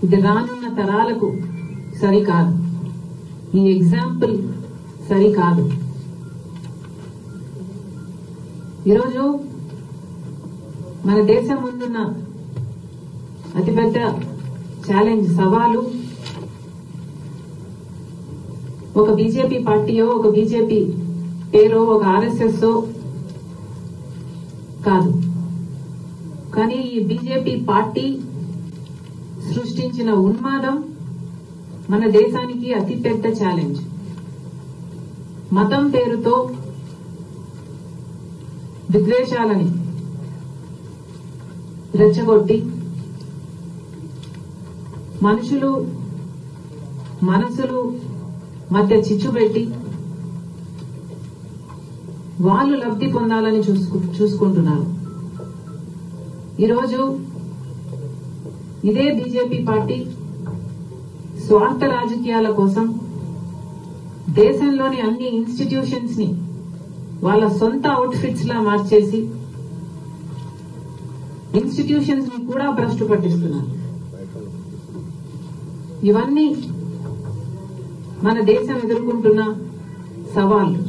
ఇది రానున్న తరాలకు సరికాదు. ఈ ఎగ్జాంపుల్ సరికాదు. ఈరోజు మన దేశం ముందున్న అతిపెద్ద ఛాలెంజ్, సవాలు ఒక బీజేపీ పార్టీయో, ఒక బీజేపీ పేరో, ఒక ఆర్ఎస్ఎస్ కాదు. కానీ ఈ బీజేపీ పార్టీ సృష్టించిన ఉన్మాదం మన దేశానికి అతిపెద్ద ఛాలెంజ్. మతం పేరుతో విద్వేషాలని రెచ్చగొట్టి మనుషులు మనసులు మధ్య చిచ్చు పెట్టి వాళ్ళు లబ్ధి పొందాలని చూసుకుంటున్నారు. ఈరోజు ఇదే బీజేపీ పార్టీ స్వార్థ రాజకీయాల కోసం దేశంలోని అన్ని ఇన్స్టిట్యూషన్స్ ని వాళ్ళ సొంత అవుట్ఫిట్స్ లా మార్చేసి ఇన్స్టిట్యూషన్స్ ని కూడా భ్రష్టు పట్టిస్తున్నారు. ఇవన్నీ మన దేశం ఎదుర్కొంటున్న సవాళ్లు.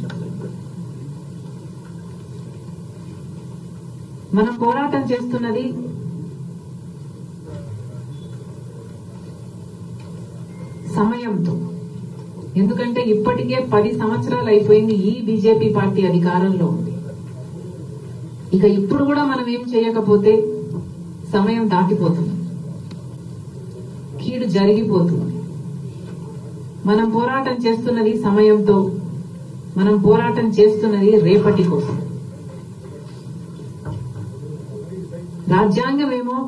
మనం పోరాటం చేస్తున్నది సమయంతో. ఎందుకంటే ఇప్పటికే 10 సంవత్సరాలు అయిపోయింది ఈ బీజేపీ పార్టీ అధికారంలో ఉంది. ఇక ఇప్పుడు కూడా మనం ఏం చేయకపోతే సమయం దాటిపోతుంది, కీడు జరిగిపోతుంది. మనం పోరాటం చేస్తున్నది సమయంతో, మనం పోరాటం చేస్తున్నది రేపటి కోసం. రాజ్యాంగమేమో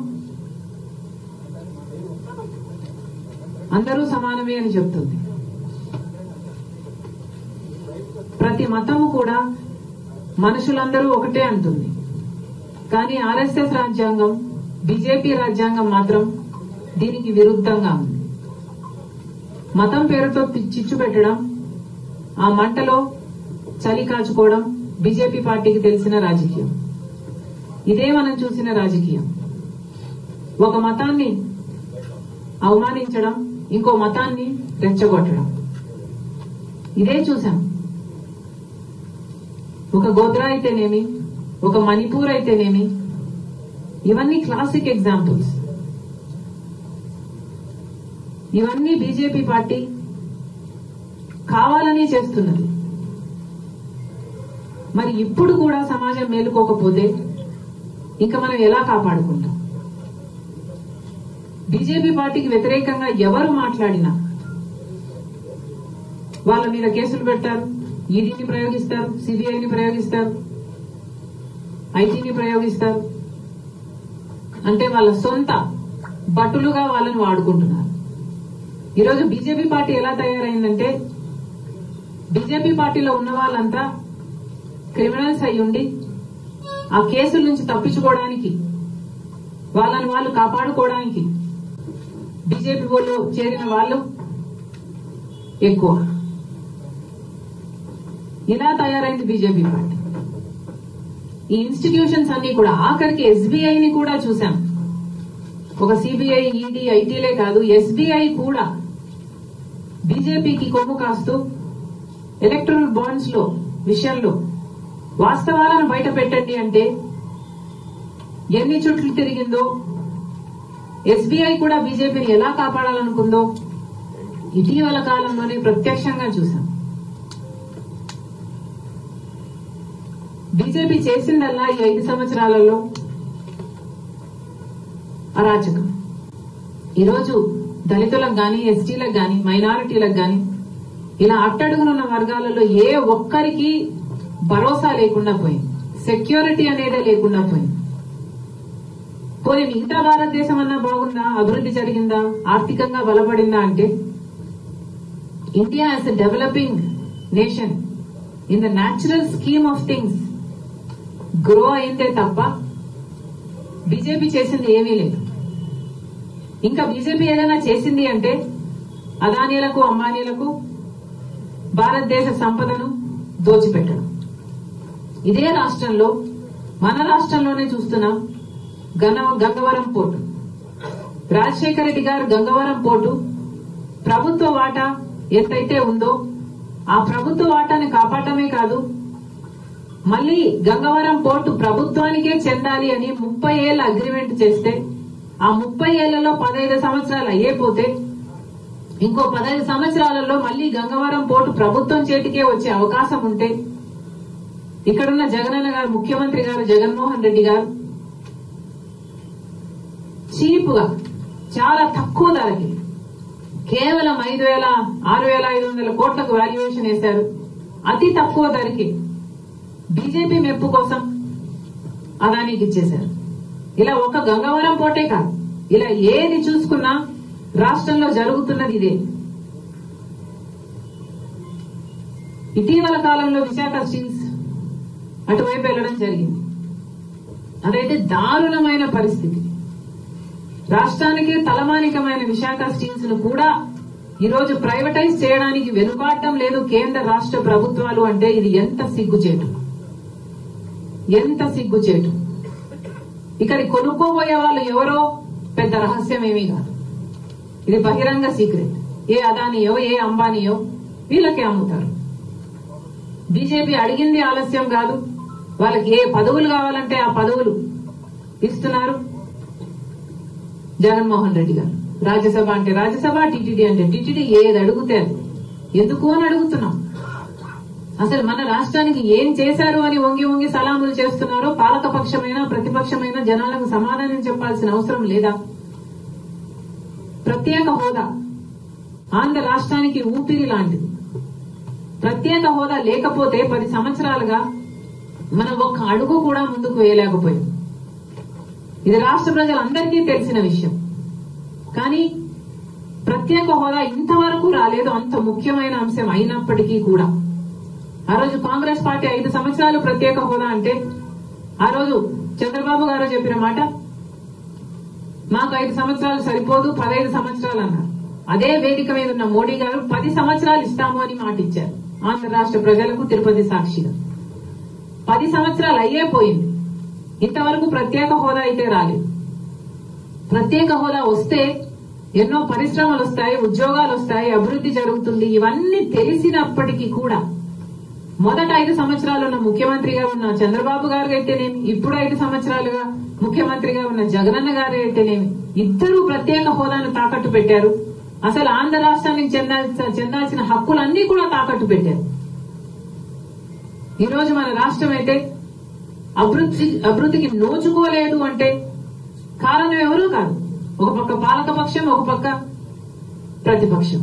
అందరూ సమానమే అని చెప్తుంది. ప్రతి మతము కూడా మనుషులందరూ ఒకటే అంటుంది. కానీ ఆర్ఎస్ఎస్ రాజ్యాంగం, బీజేపీ రాజ్యాంగం మాత్రం దీనికి విరుద్ధంగా ఉంది. మతం పేరుతో చిచ్చు పెట్టడం, ఆ మంటలో చలి కాచుకోవడం బీజేపీ పార్టీకి తెలిసిన రాజకీయం. ఇదే మనం చూసిన రాజకీయం. ఒక మతాన్ని అవమానించడం, ఇంకో మతాన్ని రెచ్చగొట్టడం, ఇదే చూసాం. ఒక గోద్రా అయితేనేమి, ఒక మణిపూర్ అయితేనేమి, ఇవన్నీ క్లాసిక్ ఎగ్జాంపుల్స్. ఇవన్నీ బీజేపీ పార్టీ కావాలని చేస్తున్నది. మరి ఇప్పుడు కూడా సమాజం మేలుకోకపోతే ఇంకా మనం ఎలా కాపాడుకుంటాం? బీజేపీ పార్టీకి వ్యతిరేకంగా ఎవరు మాట్లాడినా వాళ్ళ మీద కేసులు పెడతారు, ఈడీని ప్రయోగిస్తారు, సిబిఐని ప్రయోగిస్తారు, ఐటీని ప్రయోగిస్తారు. అంటే వాళ్ళ సొంత బట్టులుగా వాళ్ళని వాడుకుంటున్నారు. ఈరోజు బీజేపీ పార్టీ ఎలా తయారైందంటే, బీజేపీ పార్టీలో ఉన్న వాళ్ళంతా క్రిమినల్స్ అయ్యుండి ఆ కేసుల నుంచి తప్పించుకోవడానికి, వాళ్ళని వాళ్ళు కాపాడుకోవడానికి బీజేపీలో చేరిన వాళ్ళు ఎక్కువ. ఇలా తయారైంది బీజేపీ పార్టీ. ఈ ఇన్స్టిట్యూషన్స్ అన్ని కూడా, ఆఖరికి ఎస్బీఐని కూడా చూశాం. ఒక సిబిఐ, ఈడీ, ఐటీలే కాదు, ఎస్బీఐ కూడా బీజేపీకి కొమ్ము కాస్తూ ఎలక్టరల్ బాండ్స్ లో విషయంలో వాస్తవాలను బయట పెట్టండి అంటే ఎన్ని చుట్లు తిరిగిందో, ఎస్బీఐ కూడా బీజేపీని ఎలా కాపాడాలనుకుందో ఇటీవల కాలంలోనే ప్రత్యక్షంగా చూశాం. బీజేపీ చేసిందల్లా ఈ 5 సంవత్సరాలలో అరాచకం. ఈరోజు దళితులకు గాని, ఎస్టీలకు గాని, మైనారిటీలకు గాని, ఇలా అట్టడుగునున్న వర్గాలలో ఏ ఒక్కరికి భరోసా లేకుండా పోయింది. సెక్యూరిటీ అనేదే లేకుండా పోయింది. పోయి మిగతా భారతదేశం అన్నా బాగుందా, అభివృద్ధి జరిగిందా, ఆర్థికంగా బలపడిందా అంటే, India as a developing nation in the natural scheme of things grow అయిందే తప్ప బీజేపీ చేసింది ఏమీ లేదు. ఇంకా బీజేపీ ఏదైనా చేసింది అంటే అదానీలకు, అంబానీలకు భారతదేశ సంపదను దోచిపెట్టడం. ఇదే రాష్ట్రంలో, మన రాష్ట్రంలోనే చూస్తున్నాం. గంగవరం పోర్టు రాజశేఖర రెడ్డి గారు గంగవరం పోర్టు ప్రభుత్వ వాటా ఎంతైతే ఉందో ఆ ప్రభుత్వ వాటాని కాపాడటమే కాదు, మళ్లీ గంగవరం పోర్టు ప్రభుత్వానికే చెందాలి అని 30 ఏళ్ల అగ్రిమెంట్ చేస్తే ఆ 30 ఏళ్లలో 15 సంవత్సరాలు అయ్యేపోతే ఇంకో 15 సంవత్సరాలలో మళ్లీ గంగవరం పోర్టు ప్రభుత్వం చేతికే వచ్చే అవకాశం ఉంటే ఇక్కడున్న జగనన్న గారు, ముఖ్యమంత్రి గారు జగన్మోహన్ రెడ్డి గారు చీప్ గా చాలా తక్కువ ధరకి కేవలం 6,500 కోట్లకు వాల్యుయేషన్ వేశారు. అతి తక్కువ ధరకి బీజేపీ మెప్పు కోసం అదానికి ఇచ్చేశారు. ఇలా ఒక గంగవరం పోర్టే కాదు, ఇలా ఏది చూసుకున్నా రాష్ట్రంలో జరుగుతున్నది ఇదే. ఇటీవల కాలంలో విశాఖ స్టీల్స్ అటువైపు వెళ్లడం జరిగింది. అదైతే దారుణమైన పరిస్థితి. రాష్ట్రానికి తలమానికమైన విశాఖ స్టీల్స్ ను కూడా ఈరోజు ప్రైవేటైజ్ చేయడానికి వెనుకాడటం లేదు కేంద్ర రాష్ట్ర ప్రభుత్వాలు. అంటే ఇది ఎంత సిగ్గుచేటు, ఎంత సిగ్గుచేటు. ఇక్కడ కొనుక్కోబోయే వాళ్ళు ఎవరో పెద్ద రహస్యం ఏమీ కాదు, ఇది బహిరంగ సీక్రెట్. ఏ అదానియో ఏ అంబానీయో వీళ్ళకే అమ్ముతారు. బీజేపీ అడిగింది ఆలస్యం కాదు, వాళ్ళకి ఏ పదవులు కావాలంటే ఆ పదవులు ఇస్తున్నారు జగన్మోహన్ రెడ్డి గారు. రాజ్యసభ అంటే రాజ్యసభ, టీటీడీ అంటే టీటీడీ, ఏది అడిగితే అది. ఎందుకు అని అడుగుతున్నాం. అసలు మన రాష్ట్రానికి ఏం చేశారు అని వంగి వంగి సలాములు చేస్తున్నారో పాలకపక్షమైన ప్రతిపక్షమైన జనాలకు సమాధానం చెప్పాల్సిన అవసరం లేదా? ప్రత్యేక హోదా ఆంధ్ర రాష్ట్రానికి ఊపిరి లాంటిది. ప్రత్యేక హోదా లేకపోతే 10 సంవత్సరాలుగా మనం ఒక్క అడుగు కూడా ముందుకు వేయలేకపోయాం. ఇది రాష్ట్ర ప్రజలందరికీ తెలిసిన విషయం. కానీ ప్రత్యేక హోదా ఇంతవరకు రాలేదు. అంత ముఖ్యమైన అంశం అయినప్పటికీ కూడా ఆ రోజు కాంగ్రెస్ పార్టీ 5 సంవత్సరాలు ప్రత్యేక హోదా అంటే ఆ రోజు చంద్రబాబు గారు చెప్పిన మాట, మాకు 5 సంవత్సరాలు సరిపోదు 15 సంవత్సరాలు అన్నారు. అదే వేదిక మీద ఉన్న మోడీ గారు 10 సంవత్సరాలు ఇస్తాము అని మాట ఇచ్చారు ఆంధ్ర రాష్ట్ర ప్రజలకు తిరుపతి సాక్షిగా. 10 సంవత్సరాలు అయ్యే పోయింది, ఇంతవరకు ప్రత్యేక హోదా అయితే రాలేదు. ప్రత్యేక హోదా వస్తే ఎన్నో పరిశ్రమలు వస్తాయి, ఉద్యోగాలు వస్తాయి, అభివృద్ధి జరుగుతుంది. ఇవన్నీ తెలిసినప్పటికీ కూడా మొదట 5 సంవత్సరాలు ఉన్న ముఖ్యమంత్రిగా ఉన్న చంద్రబాబు గారు అయితేనేమి, ఇప్పుడు 5 సంవత్సరాలుగా ముఖ్యమంత్రిగా ఉన్న జగనన్న గారు అయితేనేమి, ఇద్దరూ ప్రత్యేక హోదాను తాకట్టు పెట్టారు. అసలు ఆంధ్ర రాష్ట్రానికి చెందాల్సిన హక్కులన్నీ కూడా తాకట్టు పెట్టారు. ఈ రోజు మన రాష్ట్రం అయితే అభివృద్ధికి నోచుకోలేదు అంటే కారణం ఎవరూ కాదు. ఒక పక్క పాలకపక్షం, ఒక పక్క ప్రతిపక్షం.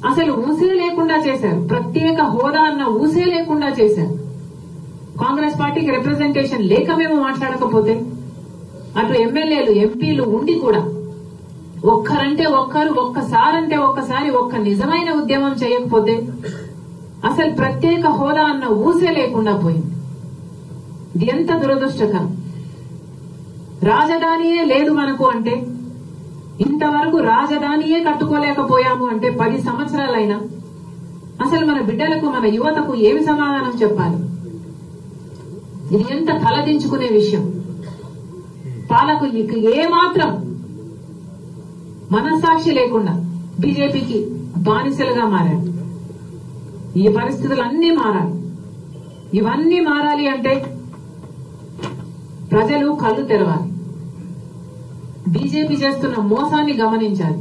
అసలు ఊసే లేకుండా చేశారు. ప్రత్యేక హోదా అన్న ఊసే లేకుండా చేశారు. కాంగ్రెస్ పార్టీకి రిప్రజెంటేషన్ లేక మేము మాట్లాడకపోతే, అటు ఎమ్మెల్యేలు ఎంపీలు ఉండి కూడా ఒక్కరంటే ఒక్కరు, ఒక్కసారంటే ఒక్కసారి ఒక్క నిజమైన ఉద్యమం చేయకపోతే అసలు ప్రత్యేక హోదా అన్న ఊసే లేకుండా పోయింది. ఇది ఎంత దురదృష్టకరం. రాజధానియే లేదు మనకు అంటే, ఇంతవరకు రాజధానియే కట్టుకోలేకపోయాము అంటే 10 సంవత్సరాలైనా అసలు మన బిడ్డలకు, మన యువతకు ఏమి సమాధానం చెప్పాలి? ఇది ఎంత తలదించుకునే విషయం. పాలకులకు ఏమాత్రం మనస్సాక్షి లేకుండా బీజేపీకి బానిసలుగా మారారు. ఈ పరిస్థితులన్నీ మారాలి. ఇవన్నీ మారాలి అంటే ప్రజలు కళ్ళు తెరవాలి. బీజేపీ చేస్తున్న మోసాన్ని గమనించాలి.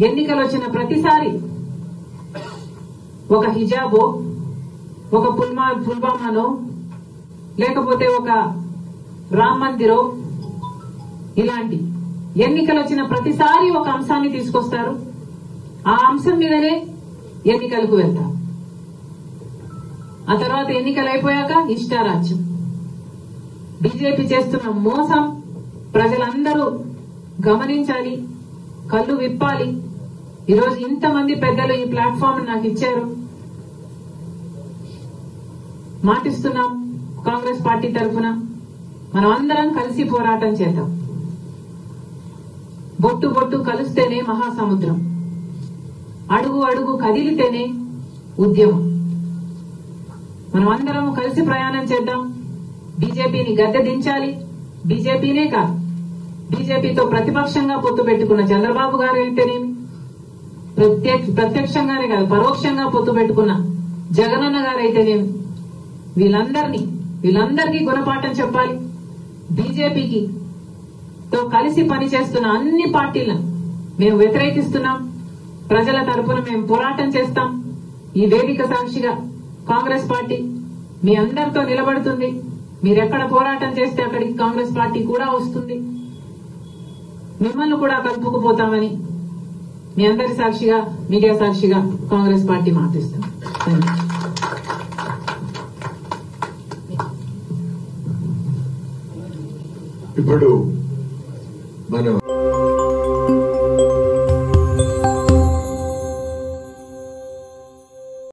ఎన్నికలు వచ్చిన ప్రతిసారి ఒక హిజాబో, ఒక పుల్వామానో, లేకపోతే ఒక రామ్ మందిరో, ఇలాంటి ఎన్నికలు వచ్చిన ప్రతిసారి ఒక అంశాన్ని తీసుకొస్తారు. ఆ అంశం మీదనే ఎన్నికలకు వెళ్తారు. ఆ తర్వాత ఎన్నికలు అయిపోయాక ఇష్టారాజ్యం. బీజేపీ చేస్తున్న మోసం ప్రజలందరూ గమనించాలి, కళ్ళు విప్పాలి. ఈరోజు ఇంతమంది పెద్దలు ఈ ప్లాట్ఫామ్ నాకు ఇచ్చారు. మాటిస్తున్నాం, కాంగ్రెస్ పార్టీ తరఫున మనం అందరం కలిసి పోరాటం చేద్దాం. బొట్టు బొట్టు కలిస్తేనే మహాసముద్రం, అడుగు అడుగు కదిలితేనే ఉద్యమం. మనం అందరం కలిసి ప్రయాణం చేద్దాం. బీజేపీని గద్దె దించాలి. బీజేపీనే కాదు, బీజేపీతో ప్రతిపక్షంగా పొత్తు పెట్టుకున్న చంద్రబాబు గారు అయితేనేమి, ప్రత్యక్షంగానే కాదు పరోక్షంగా పొత్తు పెట్టుకున్న జగనన్న గారు అయితేనేమి, వీళ్ళందరికీ గుణపాఠం చెప్పాలి. బీజేపీకి తో కలిసి పనిచేస్తున్న అన్ని పార్టీలను మేము వ్యతిరేకిస్తున్నాం. ప్రజల తరపున మేము పోరాటం చేస్తాం. ఈ వేదిక సాక్షిగా కాంగ్రెస్ పార్టీ మీ అందరితో నిలబడుతుంది. మీరెక్కడ పోరాటం చేస్తే అక్కడికి కాంగ్రెస్ పార్టీ కూడా వస్తుంది. మిమ్మల్ని కూడా కలుపుకుపోతామని మీ అందరి సాక్షిగా, మీడియా సాక్షిగా కాంగ్రెస్ పార్టీ మాటిస్తాం. ఇప్పుడు మనం